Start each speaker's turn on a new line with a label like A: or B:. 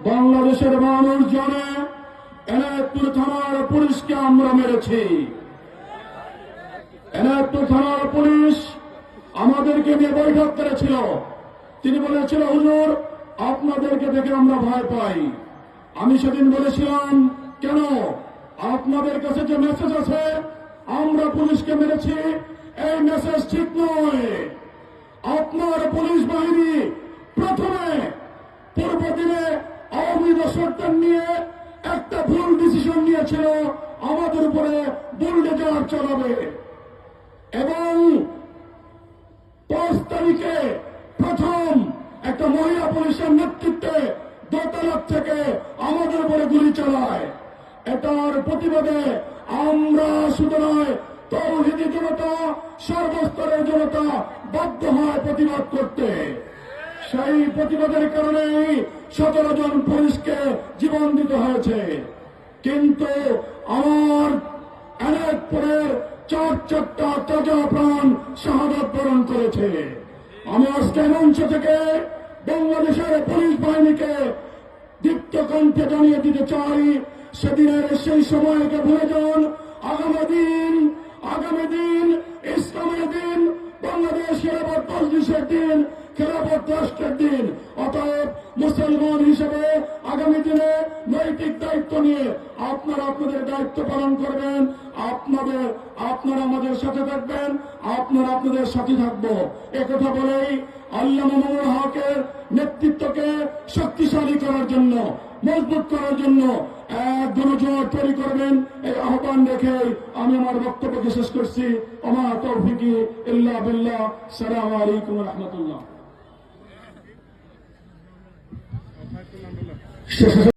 A: বাংলাদেশের মানুষ জানে এনায়তপুর থানার পুলিশকে আমরা মেরেছি। এনায়তপুর থানার পুলিশ আমাদেরকে নিয়ে বৈঠক করেছিল। তিনি বলেছিল, হুজুর আপনাদেরকে দেখে আমরা ভয় পাই। আমি সেদিন বলেছিলাম, কেন? আপনাদের কাছে যে মেসেজ আছে আমরা পুলিশকে মেরেছি, এই মেসেজ ঠিক নয়। আপনার পুলিশ বাহিনী প্রথমে পূর্ব দিনে আওয়ামী সরকার নিয়ে একটা ভুল ডিসিশন নিয়েছিল, আমাদের উপরে বুলডোজার চালাবে, এবং 5 তারিখে প্রথম একটা মহিলা পুলিশের নেতৃত্বে দোতলা থেকে আমাদের উপরে গুলি চালায়। এটার প্রতিবাদে আমরা শুধু নয়, তৌহিদি জনতা, সর্বস্তরের জনতা বাধ্য হয় প্রতিবাদ করতে। সেই প্রতিবাদের কারণেই 17 জন পুলিশকে জীবন দিতে হয়েছে। কিন্তু আমার এনায়তপুরের 4টা তাজা প্রাণ শাহাদাত বরণ করেছে। আমি আজকে মঞ্চ থেকে বাংলাদেশের পুলিশ বাহিনীকে দীপ্ত কণ্ঠে জানিয়ে দিতে চাই, সেদিনের সেই সময়কে ভুলে যান। আগামী দিন ইসলামের দিন, বাংলাদেশ খেলাফত মজলিসের দিন, খেলাফত রাষ্ট্রের দিন। অতএব মুসলমান হিসেবে আগামী দিনে নৈতিক দায়িত্ব নিয়ে আপনারা আপনাদের দায়িত্ব পালন করবেন। আপনারা আমাদের সাথে থাকবেন, আপনারা আপনাদের সাথে থাকবো। একথা বলেই আল্লামা মামুনুল হকের নেতৃত্বকে শক্তিশালী করার জন্য, মজবুত করার জন্য এক গণজোয়ার তৈরি করবেন, এই আহ্বান রেখে আমি আমার বক্তব্যকে শেষ করছি। ওমা তৌফিকি ইল্লা বিল্লাহ। আসসালামু আলাইকুম ওয়া রাহমাতুল্লাহ।